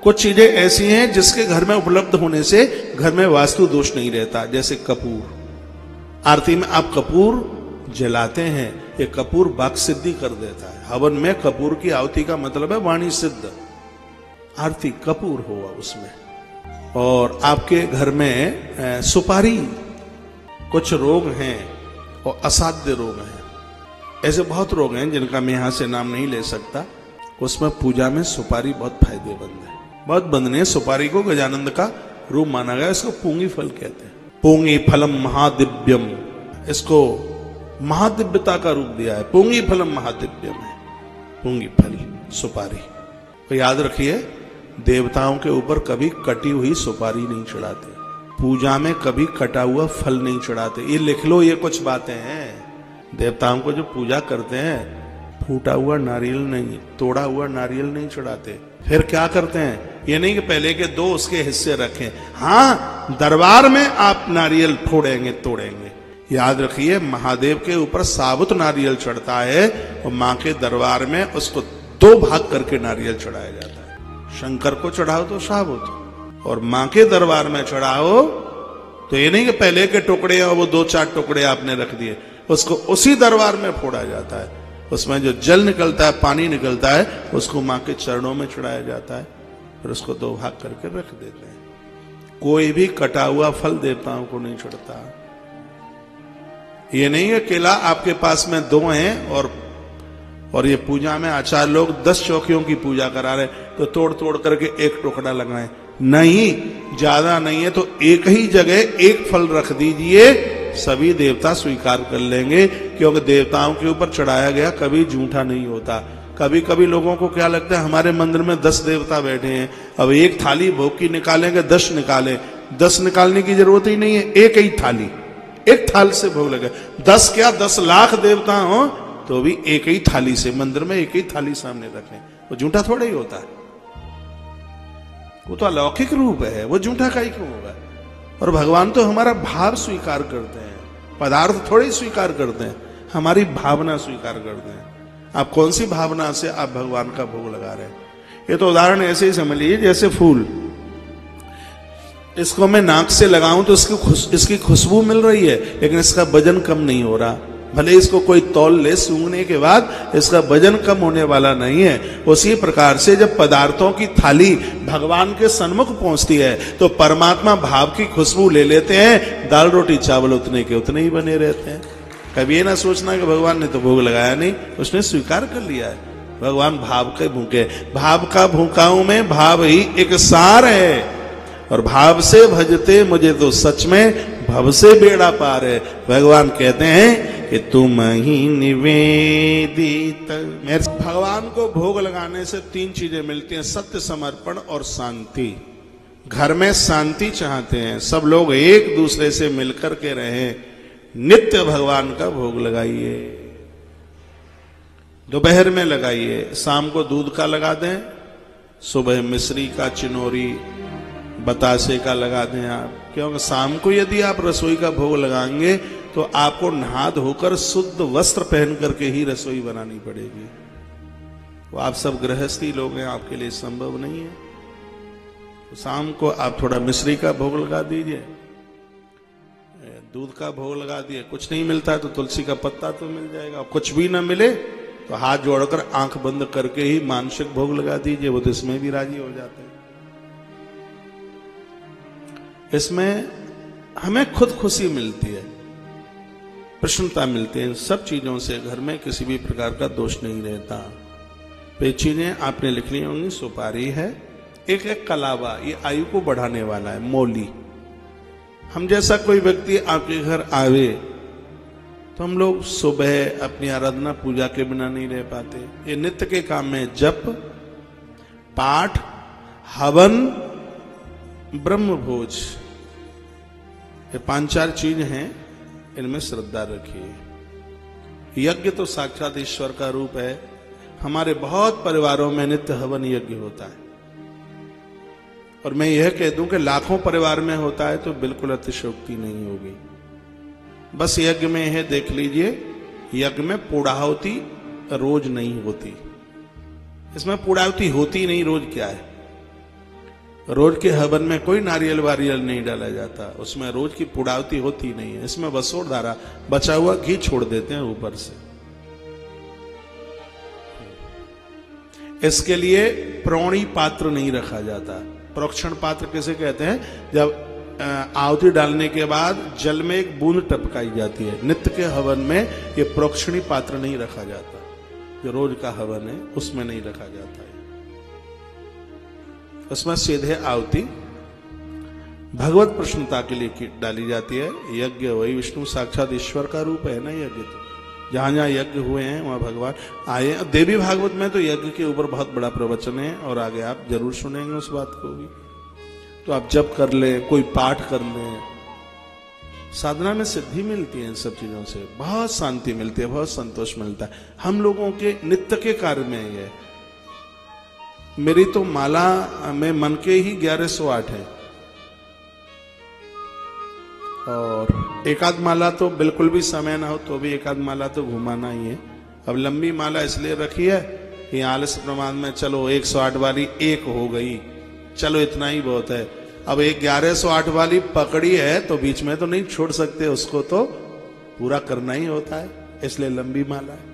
कुछ चीजें ऐसी हैं जिसके घर में उपलब्ध होने से घर में वास्तु दोष नहीं रहता, जैसे कपूर। आरती में आप कपूर जलाते हैं, ये कपूर वाक सिद्धि कर देता है। हवन में कपूर की आहुति का मतलब है वाणी सिद्ध। आरती कपूर होगा उसमें। और आपके घर में सुपारी, कुछ रोग हैं और असाध्य रोग हैं, ऐसे बहुत रोग हैं जिनका मैं यहां से नाम नहीं ले सकता, उसमें पूजा में सुपारी बहुत फायदेमंद है। बहुत बंदने सुपारी को गजानंद का रूप माना गया, इसको पूंगी फल कहते हैं। पूंगी फलम महादिव्यम, इसको महादिव्यता का रूप दिया है। पूंगी फलम महादिव्यम है पूंगी फल सुपारी। तो याद रखिए, देवताओं के ऊपर कभी कटी हुई सुपारी नहीं चढ़ाते, पूजा में कभी कटा हुआ फल नहीं चढ़ाते। ये लिख लो, ये कुछ बातें हैं। देवताओं को जो पूजा करते हैं फूटा हुआ नारियल नहीं, तोड़ा हुआ नारियल नहीं चढ़ाते। फिर क्या करते हैं, ये नहीं कि पहले के दो उसके हिस्से रखें। हाँ, दरबार में आप नारियल फोड़ेंगे तोड़ेंगे। याद रखिए, महादेव के ऊपर साबुत नारियल चढ़ता है और मां के दरबार में उसको दो भाग करके नारियल चढ़ाया जाता है। शंकर को चढ़ाओ तो साबुत, और मां के दरबार में चढ़ाओ तो ये नहीं कि पहले के टुकड़े और वो 2-4 टुकड़े आपने रख दिए, उसको उसी दरबार में फोड़ा जाता है। उसमें जो जल निकलता है, पानी निकलता है, उसको मां के चरणों में चढ़ाया जाता है, फिर उसको 2 भाग करके रख देते हैं। कोई भी कटा हुआ फल देवताओं को नहीं चढ़ता। ये नहीं है केला आपके पास में 2 हैं और ये पूजा में आचार्य लोग 10 चौकियों की पूजा करा रहे, तो तोड़ तोड़ करके 1 टुकड़ा लगाएं। नहीं, ज्यादा नहीं है तो एक ही जगह 1 फल रख दीजिए, सभी देवता स्वीकार कर लेंगे, क्योंकि देवताओं के ऊपर चढ़ाया गया कभी झूठा नहीं होता। कभी कभी लोगों को क्या लगता है, हमारे मंदिर में 10 देवता बैठे हैं, अब एक थाली भोग की निकालेंगे, 10 निकालें। 10 निकालने की जरूरत ही नहीं है, एक ही थाली, एक थाल से भोग लगे। 10 क्या 10 लाख देवता हो तो भी एक ही थाली से, मंदिर में एक ही थाली सामने रखें, वो झूठा थोड़ा ही होता है। वो तो अलौकिक रूप है, वो झूठा का ही क्यों होगा। और भगवान तो हमारा भाव स्वीकार करते हैं, पदार्थ थोड़े स्वीकार करते हैं, हमारी भावना स्वीकार करते हैं। आप कौन सी भावना से आप भगवान का भोग लगा रहे हैं। ये तो उदाहरण ऐसे ही समझ लीजिए, जैसे फूल, इसको मैं नाक से लगाऊं तो इसकी खुशबू मिल रही है, लेकिन इसका वजन कम नहीं हो रहा। भले इसको कोई तौल ले, सूंघने के बाद इसका वजन कम होने वाला नहीं है। उसी प्रकार से जब पदार्थों की थाली भगवान के सन्मुख पहुंचती है तो परमात्मा भाव की खुशबू ले लेते हैं, दाल रोटी चावल उतने के उतने ही बने रहते हैं। कभी ये ना सोचना कि भगवान ने तो भोग लगाया नहीं, उसने स्वीकार कर लिया है। भगवान भाव के भूखे, भाव का भूखाओं में भाव ही एक सार है, और भाव से भजते मुझे तो सच में भव से बेड़ा पार है। भगवान कहते हैं कि तुम ही निवेदित। भगवान को भोग लगाने से 3 चीजें मिलती हैं, सत्य, समर्पण और शांति। घर में शांति चाहते हैं, सब लोग एक दूसरे से मिलकर के रहें, नित्य भगवान का भोग लगाइए। दोपहर में लगाइए, शाम को दूध का लगा दें, सुबह मिश्री का, चिनोरी, बतासे का लगा दें आप। क्योंकि शाम को यदि आप रसोई का भोग लगाएंगे तो आपको नहा धोकर शुद्ध वस्त्र पहन करके ही रसोई बनानी पड़ेगी। तो आप सब गृहस्थी लोग हैं, आपके लिए संभव नहीं है। तो शाम को आप थोड़ा मिश्री का भोग लगा दीजिए, दूध का भोग लगा दिए। कुछ नहीं मिलता है तो तुलसी का पत्ता तो मिल जाएगा। कुछ भी ना मिले तो हाथ जोड़कर आंख बंद करके ही मानसिक भोग लगा दीजिए, वो तो इसमें भी राजी हो जाते हैं। इसमें हमें खुद खुशी मिलती है, प्रसन्नता मिलती है। सब चीजों से घर में किसी भी प्रकार का दोष नहीं रहता। तो ये चीजें आपने लिखनी होंगी। सुपारी है, एक कलावा, ये आयु को बढ़ाने वाला है। मौली, हम जैसा कोई व्यक्ति आपके घर आवे तो हम लोग सुबह अपनी आराधना पूजा के बिना नहीं रह पाते। ये नित्य के काम में जप, पाठ, हवन, ब्रह्म भोज, ये 5-4 चीज हैं, इनमें श्रद्धा रखिए। यज्ञ तो साक्षात ईश्वर का रूप है। हमारे बहुत परिवारों में नित्य हवन यज्ञ होता है, और मैं यह कह दूं कि लाखों परिवार में होता है तो बिल्कुल अतिशयोक्ति नहीं होगी। बस यज्ञ में है, देख लीजिए, यज्ञ में पूर्णाहुति रोज नहीं होती। इसमें पूर्णाहुति होती नहीं रोज क्या है, रोज के हवन में कोई नारियल वारियल नहीं डाला जाता, उसमें रोज की पुड़ावती होती नहीं है, इसमें बसोर धारा बचा हुआ घी छोड़ देते हैं ऊपर से। इसके लिए प्रोणी पात्र नहीं रखा जाता। प्रोक्षण पात्र किसे कहते हैं? जब आहुति डालने के बाद जल में एक बूंद टपकाई जाती है। नित्य के हवन में ये प्रोक्षणी पात्र नहीं रखा जाता, जो रोज का हवन है उसमें नहीं रखा जाता है। उसमें सीधे आहुति भगवत प्रसन्नता के लिए डाली जाती है। यज्ञ वही विष्णु साक्षात ईश्वर का रूप है ना। यज्ञ तो जहां जहां यज्ञ हुए हैं वहां भगवान आए। देवी भागवत में तो यज्ञ के ऊपर बहुत बड़ा प्रवचन है और आगे आप जरूर सुनेंगे उस बात को भी। तो आप जब कर ले, कोई पाठ कर ले, साधना में सिद्धि मिलती है। इन सब चीजों से बहुत शांति मिलती है, बहुत संतोष मिलता है। हम लोगों के नित्य के कार्य में ये, मेरी तो माला में मन के ही 1108 है और एकाध माला तो बिल्कुल भी समय ना हो तो भी एकाध माला तो घुमाना ही है। अब लंबी माला इसलिए रखी है कि आलस प्रमाण में चलो 108 वाली एक हो गई, चलो इतना ही बहुत है। अब एक 1108 वाली पकड़ी है तो बीच में तो नहीं छोड़ सकते, उसको तो पूरा करना ही होता है, इसलिए लंबी माला है।